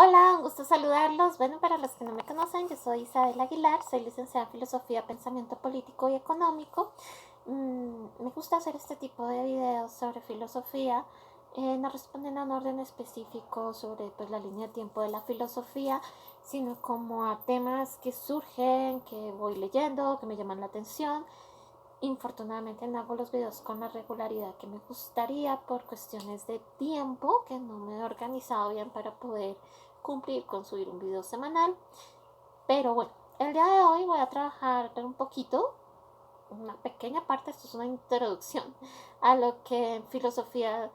Hola, un gusto saludarlos. Bueno, para los que no me conocen, yo soy Isabel Aguilar, soy licenciada en Filosofía, Pensamiento Político y Económico. Me gusta hacer este tipo de videos sobre filosofía. No responden a un orden específico sobre la línea de tiempo de la filosofía, sino como a temas que surgen, que voy leyendo, que me llaman la atención. Infortunadamente no hago los videos con la regularidad que me gustaría por cuestiones de tiempo, que no me he organizado bien para poder cumplir con subir un video semanal. Pero bueno, el día de hoy voy a trabajar un poquito, una pequeña parte, esto es una introducción a lo que en filosofía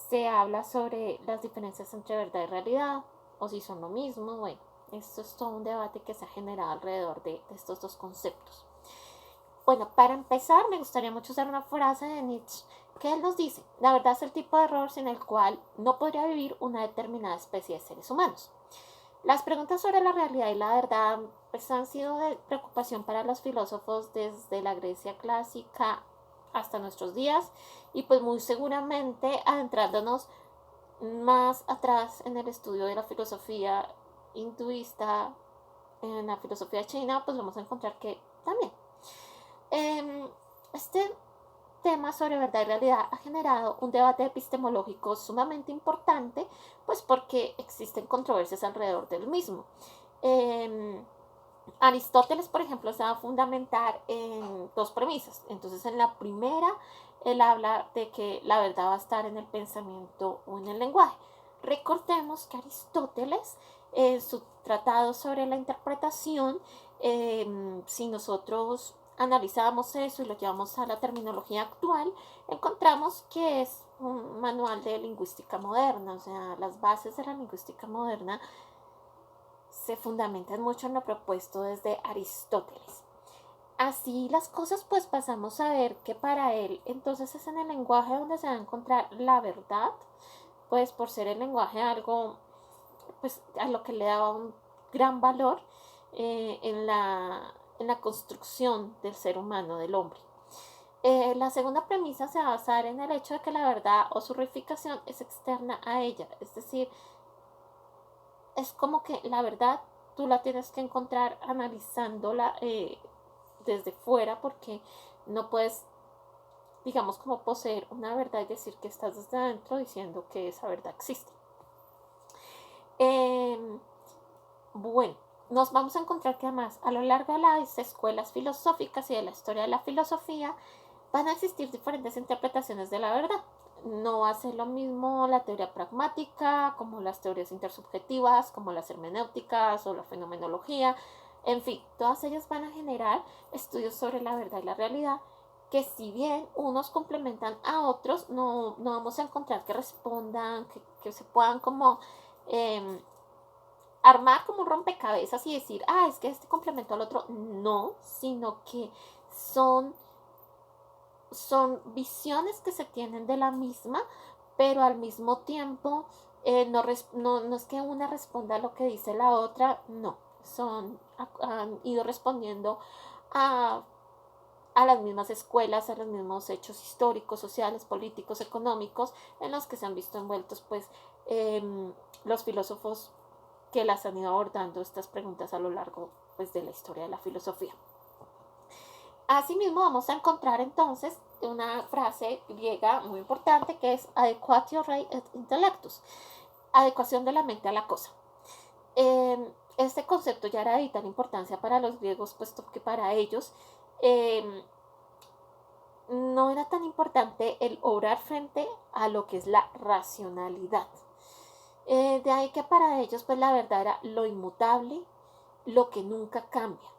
se habla sobre las diferencias entre verdad y realidad, o si son lo mismo. Bueno, esto es todo un debate que se ha generado alrededor de estos dos conceptos. Bueno, para empezar, me gustaría mucho usar una frase de Nietzsche que él nos dice: la verdad es el tipo de error sin el cual no podría vivir una determinada especie de seres humanos. Las preguntas sobre la realidad y la verdad pues, han sido de preocupación para los filósofos desde la Grecia clásica hasta nuestros días, y pues muy seguramente adentrándonos más atrás en el estudio de la filosofía hinduista, en la filosofía china, pues vamos a encontrar que también este tema sobre verdad y realidad ha generado un debate epistemológico sumamente importante, pues porque existen controversias alrededor del mismo. Eh, Aristóteles, por ejemplo, se va a fundamentar en dos premisas. Entonces, en la primera, él habla de que la verdad va a estar en el pensamiento o en el lenguaje. Recordemos que Aristóteles, en su tratado sobre la interpretación, si nosotros analizamos eso y lo llevamos a la terminología actual, encontramos que es un manual de lingüística moderna, o sea, las bases de la lingüística moderna se fundamentan mucho en lo propuesto desde Aristóteles. Así las cosas, pues pasamos a ver que para él entonces es en el lenguaje donde se va a encontrar la verdad, pues por ser el lenguaje algo pues a lo que le daba un gran valor en la construcción del ser humano, del hombre. La segunda premisa se va a basar en el hecho de que la verdad o su reificación es externa a ella, es decir, es como que la verdad tú la tienes que encontrar analizándola desde fuera, porque no puedes, digamos, como poseer una verdad y decir que estás desde adentro diciendo que esa verdad existe. Eh, bueno, nos vamos a encontrar que además a lo largo de las escuelas filosóficas y de la historia de la filosofía van a existir diferentes interpretaciones de la verdad. No va a ser lo mismo la teoría pragmática, como las teorías intersubjetivas, como las hermenéuticas o la fenomenología. En fin, todas ellas van a generar estudios sobre la verdad y la realidad, que si bien unos complementan a otros, no vamos a encontrar que respondan, que se puedan como eh, armar como un rompecabezas y decir, ah, es que este complemento al otro. No, sino que son son visiones que se tienen de la misma, pero al mismo tiempo no es que una responda a lo que dice la otra, no, han ido respondiendo a, a las mismas escuelas, a los mismos hechos históricos, sociales, políticos, económicos, en los que se han visto envueltos pues los filósofos que las han ido abordando estas preguntas a lo largo pues, de la historia de la filosofía. Asimismo, vamos a encontrar entonces una frase griega muy importante que es adequatio rei et intellectus, adecuación de la mente a la cosa. Este concepto ya era de vital importancia para los griegos, puesto que para ellos eh, no era tan importante el obrar frente a lo que es la racionalidad. De ahí que para ellos pues la verdad era lo inmutable, lo que nunca cambia.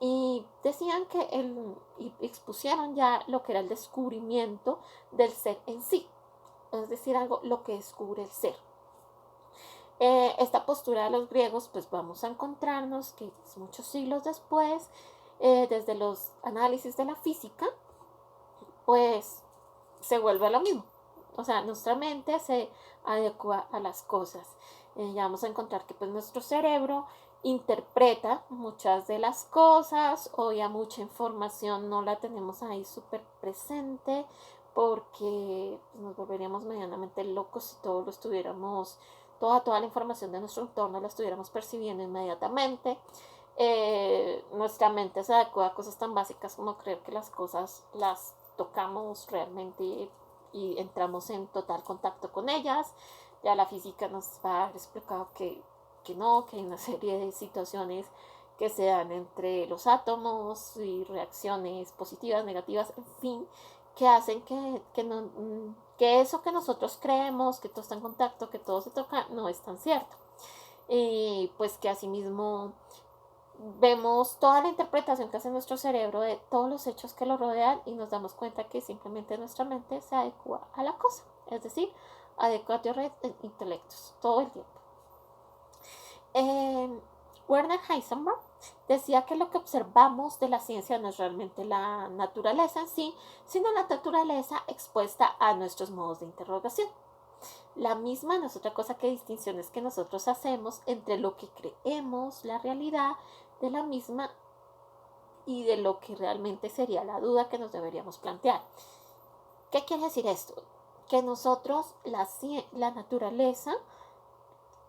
Y decían que y expusieron ya lo que era el descubrimiento del ser en sí, es decir, algo lo que descubre el ser. Esta postura de los griegos, pues vamos a encontrarnos que muchos siglos después, desde los análisis de la física, pues se vuelve lo mismo. O sea, nuestra mente se adecua a las cosas. Ya vamos a encontrar que pues nuestro cerebro interpreta muchas de las cosas, o ya mucha información no la tenemos ahí súper presente, porque pues, nos volveríamos medianamente locos si todo lo estuviéramos toda la información de nuestro entorno la estuviéramos percibiendo inmediatamente. Nuestra mente se adecua a cosas tan básicas como creer que las cosas las tocamos realmente y entramos en total contacto con ellas. Ya la física nos va a haber explicado que no, que hay una serie de situaciones que se dan entre los átomos y reacciones positivas, negativas, en fin, que hacen que eso que nosotros creemos, que todo está en contacto, que todo se toca, no es tan cierto. Y pues que asimismo vemos toda la interpretación que hace nuestro cerebro de todos los hechos que lo rodean y nos damos cuenta que simplemente nuestra mente se adecua a la cosa, es decir, adecuatio intelectus todo el tiempo. Werner Heisenberg decía que lo que observamos de la ciencia no es realmente la naturaleza en sí, sino la naturaleza expuesta a nuestros modos de interrogación. La misma no es otra cosa que distinciones que nosotros hacemos entre lo que creemos, la realidad de la misma y de lo que realmente sería la duda que nos deberíamos plantear. ¿Qué quiere decir esto? Que nosotros la naturaleza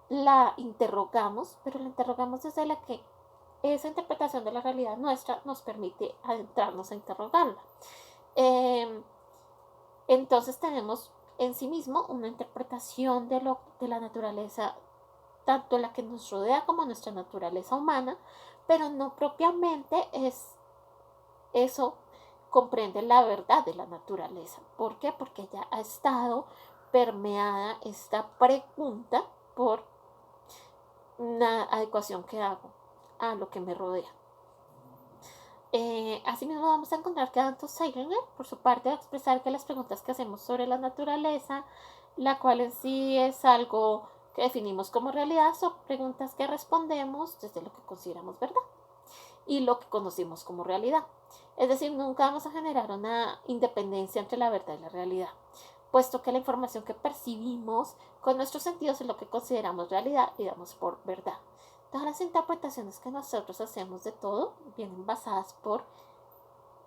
la interrogamos, pero la interrogamos desde la que esa interpretación de la realidad nuestra nos permite adentrarnos a interrogarla. Entonces tenemos en sí mismo una interpretación de la naturaleza, tanto la que nos rodea como nuestra naturaleza humana, pero no propiamente eso comprende la verdad de la naturaleza. ¿Por qué? Porque ya ha estado permeada esta pregunta por una adecuación que hago a lo que me rodea. Asimismo vamos a encontrar que Anton Seidler, por su parte, va a expresar que las preguntas que hacemos sobre la naturaleza, la cual en sí es algo que definimos como realidad, son preguntas que respondemos desde lo que consideramos verdad y lo que conocimos como realidad. Es decir, nunca vamos a generar una independencia entre la verdad y la realidad, puesto que la información que percibimos con nuestros sentidos es lo que consideramos realidad y damos por verdad. Todas las interpretaciones que nosotros hacemos de todo vienen basadas por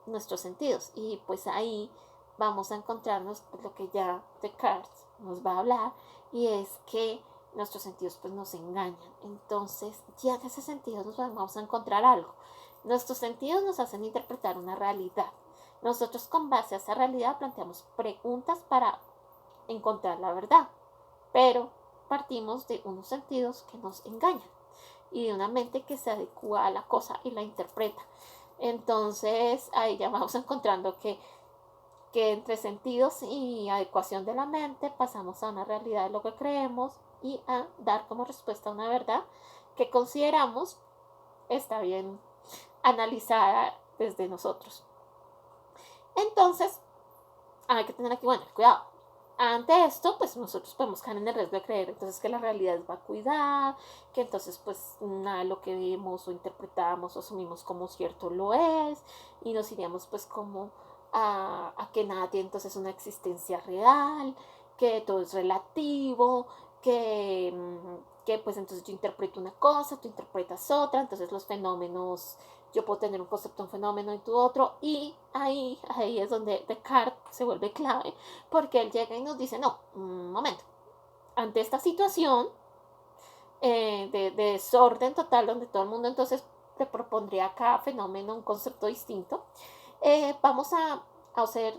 nuestros sentidos y pues ahí vamos a encontrarnos pues, lo que ya Descartes nos va a hablar, y es que nuestros sentidos pues nos engañan. Entonces ya en ese sentido nos vamos a encontrar algo. Nuestros sentidos nos hacen interpretar una realidad. Nosotros con base a esa realidad planteamos preguntas para encontrar la verdad, pero partimos de unos sentidos que nos engañan y de una mente que se adecua a la cosa y la interpreta. Entonces ahí ya vamos encontrando que entre sentidos y adecuación de la mente pasamos a una realidad de lo que creemos y a dar como respuesta a una verdad que consideramos está bien analizada desde nosotros. Entonces hay que tener aquí, bueno, cuidado. Ante esto, pues nosotros podemos caer en el riesgo de creer entonces que la realidad es vacuidad, que entonces pues nada de lo que vemos o interpretamos o asumimos como cierto lo es, y nos iríamos pues como a que nada tiene entonces una existencia real, que todo es relativo, que pues entonces yo interpreto una cosa, tú interpretas otra, entonces los fenómenos, yo puedo tener un concepto, un fenómeno y tú otro, y ahí es donde Descartes se vuelve clave, porque él llega y nos dice, no, un momento, ante esta situación de desorden total, donde todo el mundo entonces te propondría a cada fenómeno un concepto distinto, vamos a hacer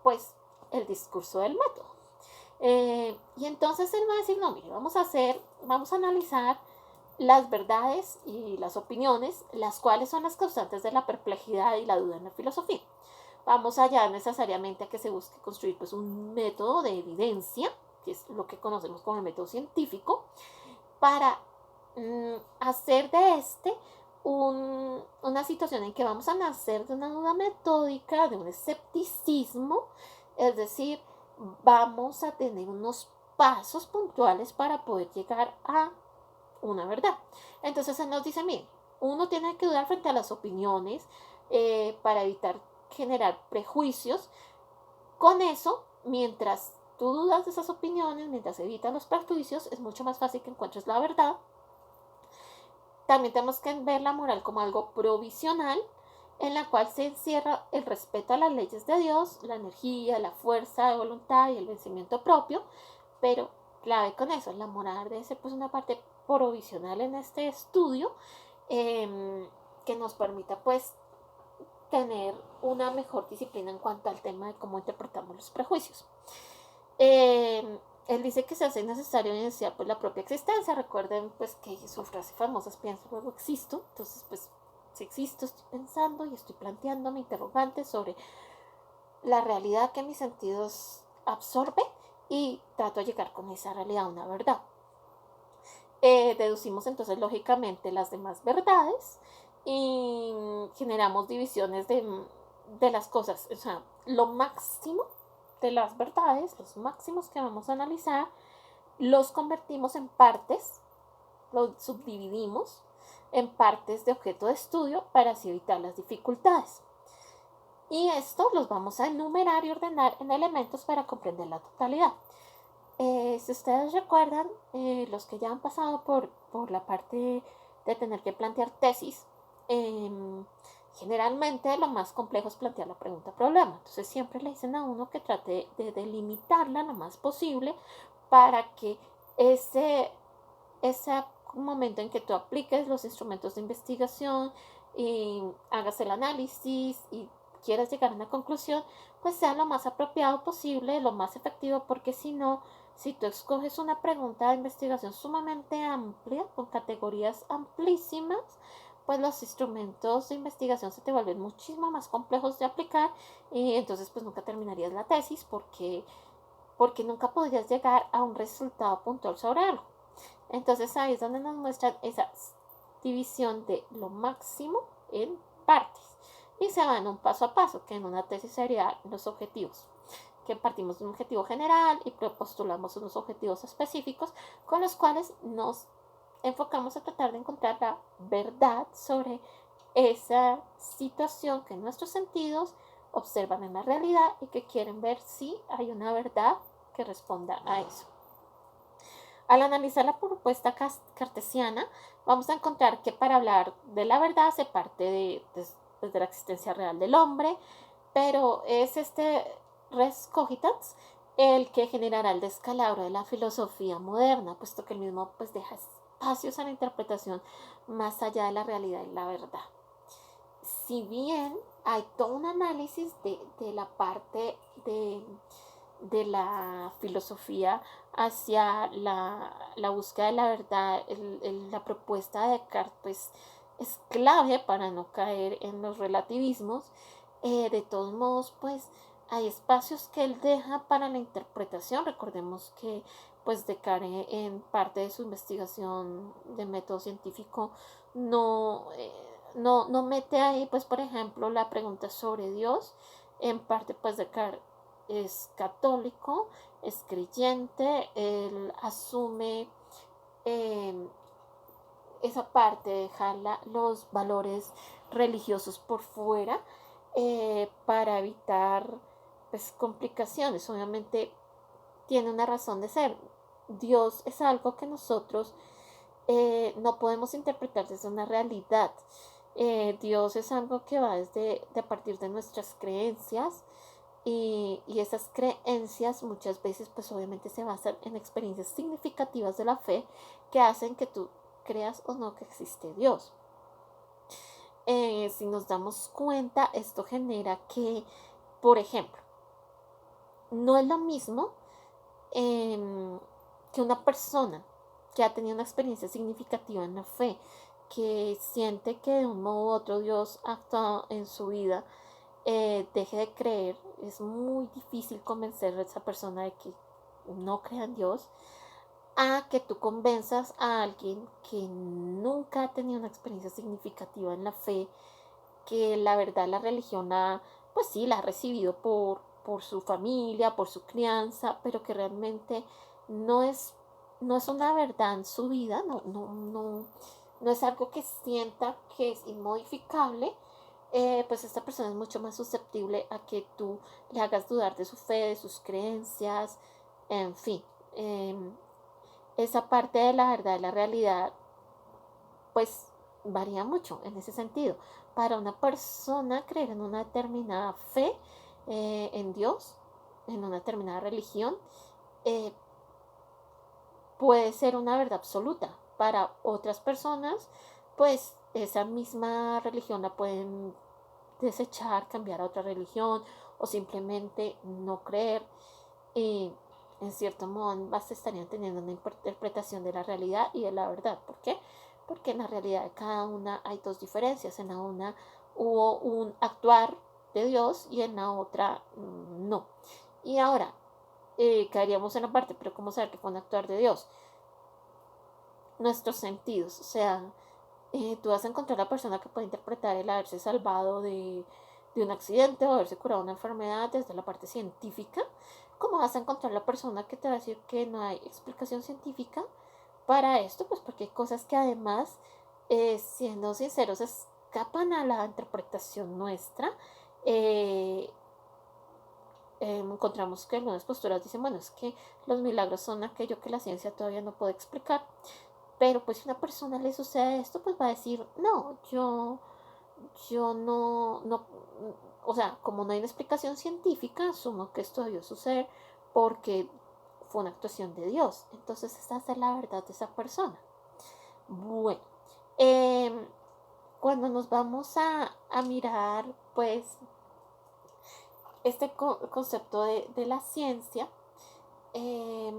pues el discurso del método. Y entonces él va a decir, no, mire, vamos a analizar las verdades y las opiniones, las cuales son las causantes de la perplejidad y la duda en la filosofía. Vamos allá necesariamente a que se busque construir pues un método de evidencia, que es lo que conocemos como el método científico, para hacer de una situación en que vamos a nacer de una duda metódica, de un escepticismo, es decir, vamos a tener unos pasos puntuales para poder llegar a una verdad. Entonces él nos dice, mire, uno tiene que dudar frente a las opiniones para evitar generar prejuicios. Con eso, mientras tú dudas de esas opiniones, mientras evitas los prejuicios, es mucho más fácil que encuentres la verdad. También tenemos que ver la moral como algo provisional, en la cual se encierra el respeto a las leyes de Dios, la energía, la fuerza de voluntad y el vencimiento propio, pero clave con eso. La moral debe ser pues una parte provisional en este estudio, eh, que nos permita pues tener una mejor disciplina en cuanto al tema de cómo interpretamos los prejuicios. Él dice que se hace necesario evidenciar pues la propia existencia. Recuerden pues que su frase famosa es pienso luego existo. Entonces pues si existo estoy pensando y estoy planteándome interrogantes sobre la realidad que mis sentidos absorben y trato de llegar con esa realidad a una verdad. Deducimos entonces lógicamente las demás verdades y generamos divisiones de las cosas. O sea, lo máximo de las verdades, los máximos que vamos a analizar, los convertimos en partes, los subdividimos en partes de objeto de estudio para así evitar las dificultades. Y esto los vamos a enumerar y ordenar en elementos para comprender la totalidad. Si ustedes recuerdan, los que ya han pasado por la parte de tener que plantear tesis, generalmente lo más complejo es plantear la pregunta-problema. Entonces siempre le dicen a uno que trate de delimitarla lo más posible para que ese momento en que tú apliques los instrumentos de investigación y hagas el análisis y quieras llegar a una conclusión, pues sea lo más apropiado posible, lo más efectivo, porque si no, si tú escoges una pregunta de investigación sumamente amplia, con categorías amplísimas, pues los instrumentos de investigación se te vuelven muchísimo más complejos de aplicar y entonces pues nunca terminarías la tesis porque nunca podrías llegar a un resultado puntual sobre algo. Entonces ahí es donde nos muestran esa división de lo máximo en partes y se van un paso a paso, que en una tesis serían los objetivos, que partimos de un objetivo general y postulamos unos objetivos específicos con los cuales nos enfocamos a tratar de encontrar la verdad sobre esa situación que nuestros sentidos observan en la realidad y que quieren ver si hay una verdad que responda a eso. Al analizar la propuesta cartesiana, vamos a encontrar que para hablar de la verdad se parte de la existencia real del hombre, pero es este res cogitans el que generará el descalabro de la filosofía moderna, puesto que el mismo pues deja espacios a la interpretación más allá de la realidad y la verdad. Si bien hay todo un análisis de la parte de la filosofía hacia la búsqueda de la verdad, la propuesta de Descartes pues, es clave para no caer en los relativismos. De todos modos, pues hay espacios que él deja para la interpretación. Recordemos que pues Descartes en parte de su investigación de método científico no mete ahí, pues por ejemplo, la pregunta sobre Dios. En parte, pues Descartes es católico, es creyente, él asume eh, esa parte, dejar los valores religiosos por fuera para evitar pues, complicaciones. Obviamente tiene una razón de ser. Dios es algo que nosotros no podemos interpretar desde una realidad. Dios es algo que va a partir de nuestras creencias y esas creencias muchas veces pues obviamente se basan en experiencias significativas de la fe que hacen que tú creas o no que existe Dios. Si nos damos cuenta, esto genera que, por ejemplo, no es lo mismo que una persona que ha tenido una experiencia significativa en la fe, que siente que de un modo u otro Dios ha actuado en su vida, deje de creer. Es muy difícil convencer a esa persona de que no crea en Dios, a que tú convenzas a alguien que nunca ha tenido una experiencia significativa en la fe, que la verdad la religión pues sí, la ha recibido por su familia, por su crianza, pero que realmente no es, no es una verdad en su vida, no es algo que sienta que es inmodificable. Pues esta persona es mucho más susceptible a que tú le hagas dudar de su fe, de sus creencias, en fin. Esa parte de la verdad, de la realidad, pues varía mucho en ese sentido. Para una persona creer en una determinada fe, en Dios, en una determinada religión, eh, puede ser una verdad absoluta. Para otras personas, pues esa misma religión la pueden desechar, cambiar a otra religión o simplemente no creer. Y en cierto modo ambas estarían teniendo una interpretación de la realidad y de la verdad. ¿Por qué? Porque en la realidad de cada una hay dos diferencias. En la una hubo un actuar de Dios y en la otra no. Y ahora, caeríamos en la parte, pero ¿cómo saber que fue un actuar de Dios? Nuestros sentidos, o sea, tú vas a encontrar la persona que puede interpretar el haberse salvado de un accidente o haberse curado una enfermedad desde la parte científica, como vas a encontrar la persona que te va a decir que no hay explicación científica para esto, pues porque hay cosas que además, siendo sinceros, escapan a la interpretación nuestra. Eh, Encontramos que algunas posturas dicen, bueno, es que los milagros son aquello que la ciencia todavía no puede explicar, pero pues si a una persona le sucede esto, pues va a decir, no, yo no, o sea, como no hay una explicación científica, asumo que esto debió suceder porque fue una actuación de Dios. Entonces esa es la verdad de esa persona. Bueno, eh, cuando nos vamos a mirar, pues, este concepto de la ciencia, eh,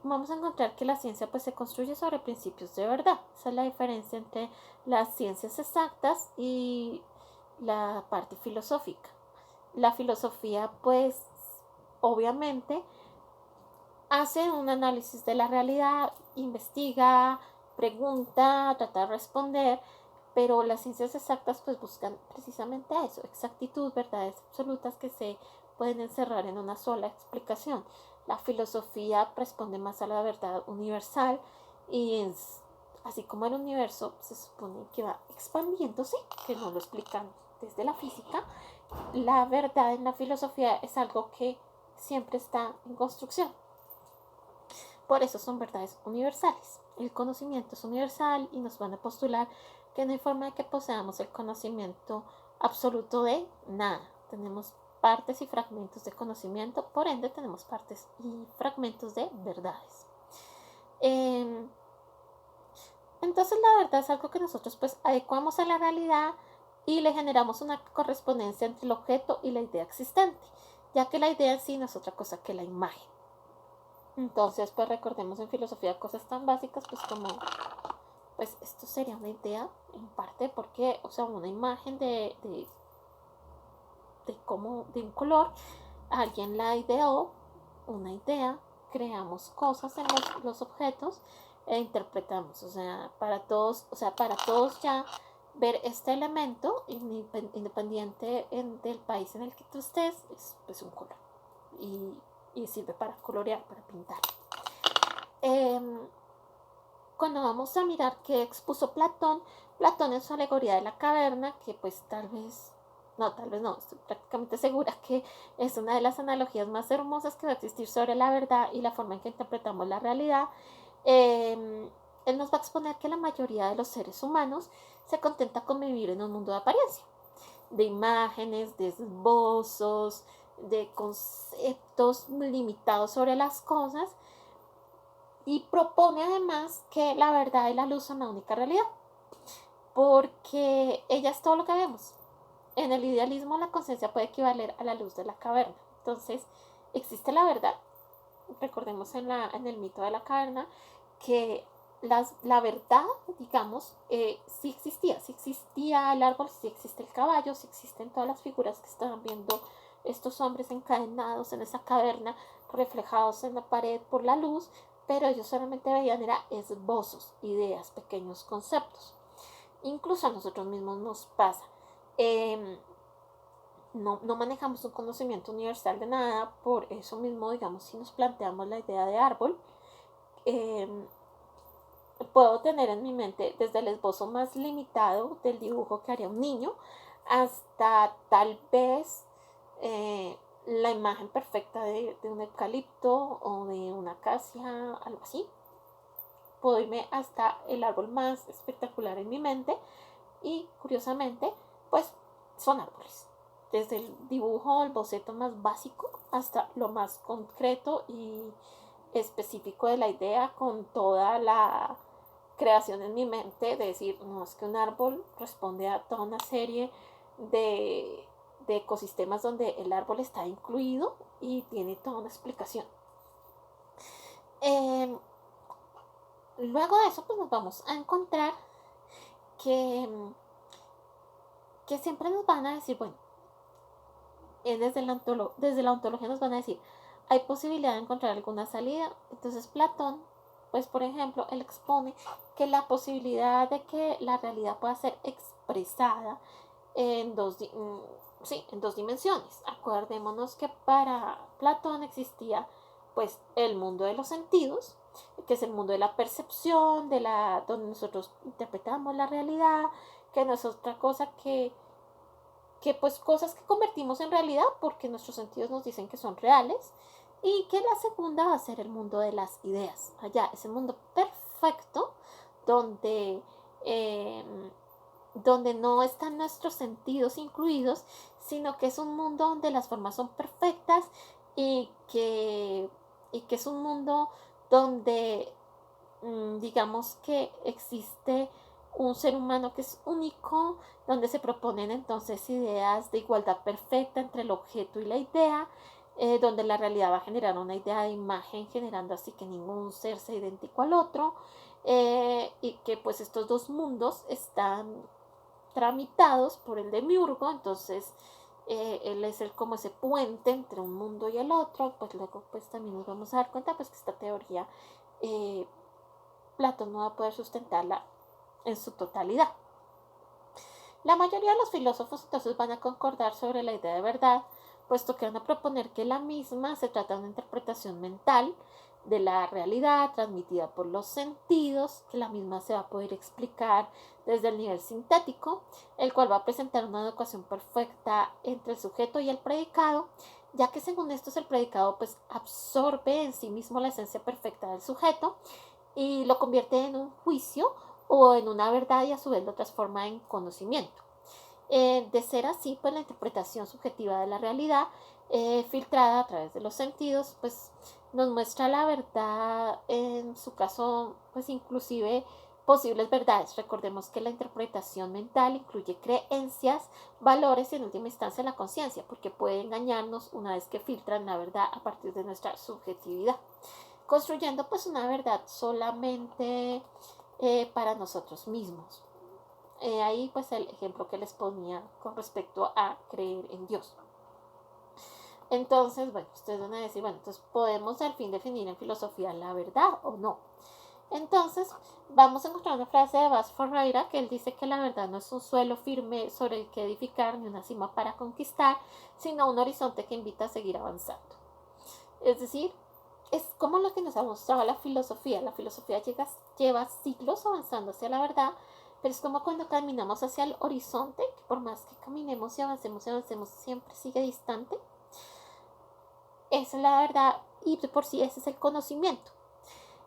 vamos a encontrar que la ciencia pues se construye sobre principios de verdad. Esa es la diferencia entre las ciencias exactas y la parte filosófica. La filosofía pues obviamente hace un análisis de la realidad, investiga, pregunta, trata de responder, pero las ciencias exactas pues buscan precisamente eso, exactitud, verdades absolutas que se pueden encerrar en una sola explicación. La filosofía responde más a la verdad universal y es, así como el universo se supone que va expandiéndose, que no lo explican desde la física, la verdad en la filosofía es algo que siempre está en construcción. Por eso son verdades universales. El conocimiento es universal y nos van a postular que no hay forma de que poseamos el conocimiento absoluto de nada. Tenemos partes y fragmentos de conocimiento, por ende tenemos partes y fragmentos de verdades. Entonces la verdad es algo que nosotros pues adecuamos a la realidad y le generamos una correspondencia entre el objeto y la idea existente, ya que la idea en sí no es otra cosa que la imagen. Entonces, pues recordemos en filosofía cosas tan básicas pues como, pues esto sería una idea en parte porque, o sea, una imagen de un color, alguien la ideó, una idea, creamos cosas en los objetos e interpretamos, para todos ya ver este elemento independiente del país en el que tú estés, es pues un color y sirve para colorear, para pintar. Cuando vamos a mirar qué expuso Platón, Platón en su alegoría de la caverna, que pues tal vez no, estoy prácticamente segura que es una de las analogías más hermosas que va a existir sobre la verdad y la forma en que interpretamos la realidad. Él nos va a exponer que la mayoría de los seres humanos se contenta con vivir en un mundo de apariencia, de imágenes, de esbozos, de conceptos limitados sobre las cosas, y propone además que la verdad y la luz son la única realidad, porque ella es todo lo que vemos. En el idealismo la conciencia puede equivaler a la luz de la caverna. Entonces, existe la verdad. Recordemos en el mito de la caverna que la verdad, digamos, sí existía el árbol, sí existe el caballo, sí existen todas las figuras que estaban viendo estos hombres encadenados en esa caverna, reflejados en la pared por la luz, pero ellos solamente veían era esbozos, ideas, pequeños conceptos. Incluso a nosotros mismos nos pasa. Eh, no manejamos un conocimiento universal de nada, por eso mismo, digamos, si nos planteamos la idea de árbol, eh, puedo tener en mi mente desde el esbozo más limitado del dibujo que haría un niño hasta tal vez la imagen perfecta de un eucalipto o de una acacia, algo así. Puedo irme hasta el árbol más espectacular en mi mente y curiosamente, pues son árboles. Desde el dibujo, el boceto más básico hasta lo más concreto específico de la idea, con toda la creación en mi mente de decir, no, es que un árbol responde a toda una serie de ecosistemas donde el árbol está incluido y tiene toda una explicación. Eh, Luego de eso, pues nos vamos a encontrar que, que siempre nos van a decir, bueno, desde la ontología nos van a decir, hay posibilidad de encontrar alguna salida. Entonces Platón, pues por ejemplo, él expone que la posibilidad de que la realidad pueda ser expresada en en dos dimensiones. Acordémonos que para Platón existía pues el mundo de los sentidos, que es el mundo de la percepción, donde nosotros interpretamos la realidad, que no es otra cosa que pues cosas que convertimos en realidad porque nuestros sentidos nos dicen que son reales, y que la segunda va a ser el mundo de las ideas. Allá es el mundo perfecto donde, eh, donde no están nuestros sentidos incluidos, sino que es un mundo donde las formas son perfectas y que es un mundo donde digamos que existe un ser humano que es único, donde se proponen entonces ideas de igualdad perfecta entre el objeto y la idea, donde la realidad va a generar una idea de imagen, generando así que ningún ser sea idéntico al otro, y que pues estos dos mundos están tramitados por el demiurgo. Entonces él es como ese puente entre un mundo y el otro. Pues luego pues también nos vamos a dar cuenta pues que esta teoría eh, Platón no va a poder sustentarla en su totalidad. La mayoría de los filósofos entonces van a concordar sobre la idea de verdad, puesto que van a proponer que la misma se trata de una interpretación mental de la realidad transmitida por los sentidos, que la misma se va a poder explicar desde el nivel sintético, el cual va a presentar una adecuación perfecta entre el sujeto y el predicado, ya que según estos el predicado pues absorbe en sí mismo la esencia perfecta del sujeto y lo convierte en un juicio o en una verdad, y a su vez lo transforma en conocimiento. De ser así, pues la interpretación subjetiva de la realidad, filtrada a través de los sentidos, pues nos muestra la verdad, en su caso, pues inclusive posibles verdades. Recordemos que la interpretación mental incluye creencias, valores y en última instancia la conciencia, porque puede engañarnos una vez que filtran la verdad a partir de nuestra subjetividad, construyendo pues una verdad solamente para nosotros mismos. Ahí pues el ejemplo que les ponía con respecto a creer en Dios. Entonces, bueno, ustedes van a decir, bueno, entonces podemos al fin definir en filosofía la verdad o no. Entonces, vamos a encontrar una frase de Bas Ferreira que él dice que la verdad no es un suelo firme sobre el que edificar ni una cima para conquistar, sino un horizonte que invita a seguir avanzando. Es decir, es como lo que nos ha mostrado la filosofía. La filosofía lleva siglos avanzando hacia la verdad, pero es como cuando caminamos hacia el horizonte, que por más que caminemos y avancemos, siempre sigue distante. Esa es la verdad y por sí ese es el conocimiento.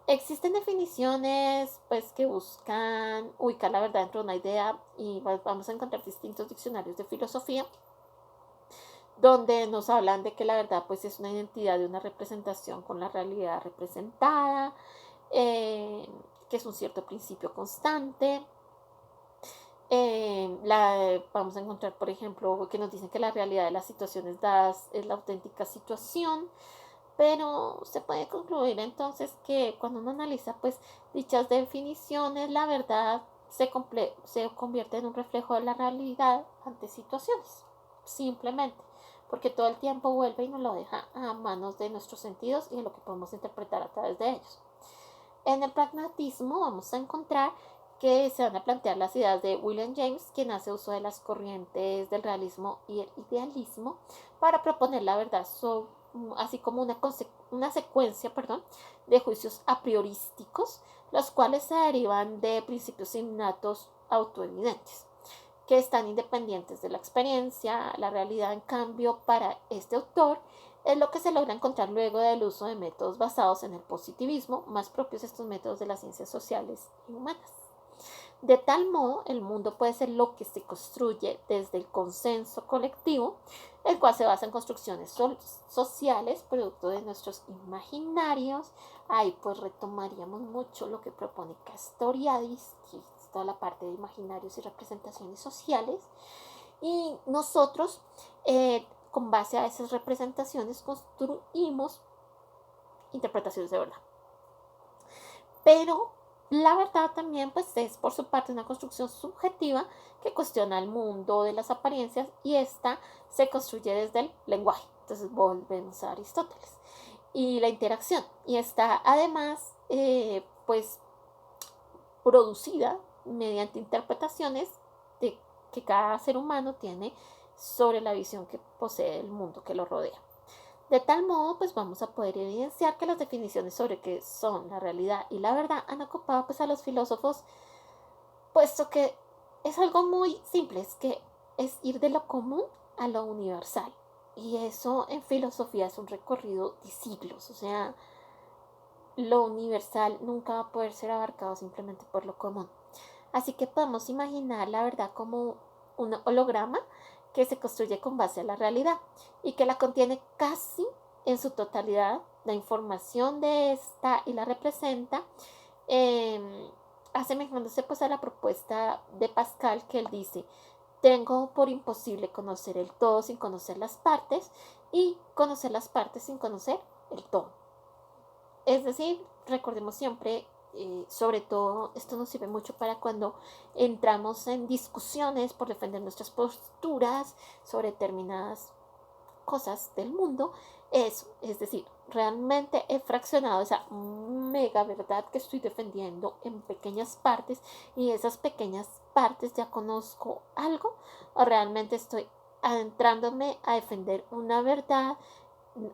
Existen definiciones pues que buscan ubicar la verdad dentro de una idea, y vamos a encontrar distintos diccionarios de filosofía donde nos hablan de que la verdad pues es una identidad de una representación con la realidad representada, que es un cierto principio constante. Vamos a encontrar, por ejemplo, que nos dicen que la realidad de las situaciones dadas es la auténtica situación, pero se puede concluir entonces que cuando uno analiza pues dichas definiciones, la verdad se convierte en un reflejo de la realidad ante situaciones, simplemente, porque todo el tiempo vuelve y nos lo deja a manos de nuestros sentidos y de lo que podemos interpretar a través de ellos. En el pragmatismo vamos a encontrar que se van a plantear las ideas de William James, quien hace uso de las corrientes del realismo y el idealismo para proponer la verdad, así como una secuencia de juicios a priorísticos, los cuales se derivan de principios innatos autoevidentes, que están independientes de la experiencia. La realidad, en cambio, para este autor, es lo que se logra encontrar luego del uso de métodos basados en el positivismo, más propios estos métodos de las ciencias sociales y humanas. De tal modo, el mundo puede ser lo que se construye desde el consenso colectivo, el cual se basa en construcciones sociales, producto de nuestros imaginarios. Ahí pues retomaríamos mucho lo que propone Castoriadis, que es toda la parte de imaginarios y representaciones sociales. Y nosotros, con base a esas representaciones, construimos interpretaciones de verdad. Pero la verdad también pues es por su parte una construcción subjetiva que cuestiona el mundo de las apariencias, y esta se construye desde el lenguaje. Entonces volvemos a Aristóteles y la interacción, y está además pues producida mediante interpretaciones de que cada ser humano tiene sobre la visión que posee del mundo que lo rodea. De tal modo, pues vamos a poder evidenciar que las definiciones sobre qué son la realidad y la verdad han ocupado pues a los filósofos, puesto que es algo muy simple, es que es ir de lo común a lo universal. Y eso en filosofía es un recorrido de siglos, o sea, lo universal nunca va a poder ser abarcado simplemente por lo común. Así que podemos imaginar la verdad como un holograma que se construye con base a la realidad y que la contiene casi en su totalidad. La información de esta y la representa, asemejándose pues a la propuesta de Pascal, que él dice: tengo por imposible conocer el todo sin conocer las partes, y conocer las partes sin conocer el todo. Es decir, recordemos siempre, sobre todo esto nos sirve mucho para cuando entramos en discusiones por defender nuestras posturas sobre determinadas cosas del mundo. Eso, es decir, realmente he fraccionado esa mega verdad que estoy defendiendo en pequeñas partes, y esas pequeñas partes ya conozco algo, o realmente estoy adentrándome a defender una verdad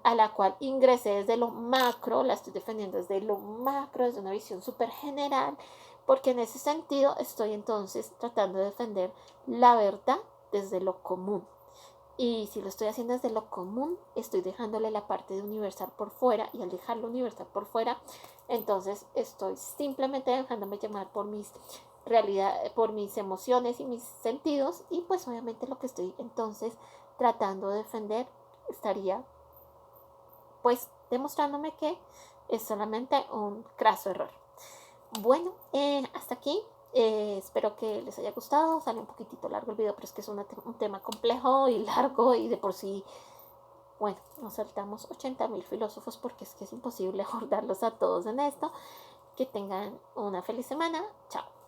a la cual ingresé desde lo macro, la estoy defendiendo desde lo macro, desde una visión súper general, porque en ese sentido estoy entonces tratando de defender la verdad desde lo común. Y si lo estoy haciendo desde lo común, estoy dejándole la parte de universal por fuera, y al dejarlo universal por fuera, entonces estoy simplemente dejándome llamar por mis realidad, por mis emociones y mis sentidos, y pues obviamente lo que estoy entonces tratando de defender estaría pues demostrándome que es solamente un craso error. Bueno, hasta aquí. Espero que les haya gustado. Sale un poquitito largo el video, pero es que es un tema complejo y largo, y de por sí, bueno, nos saltamos 80.000 filósofos porque es que es imposible abordarlos a todos en esto. Que tengan una feliz semana. Chao.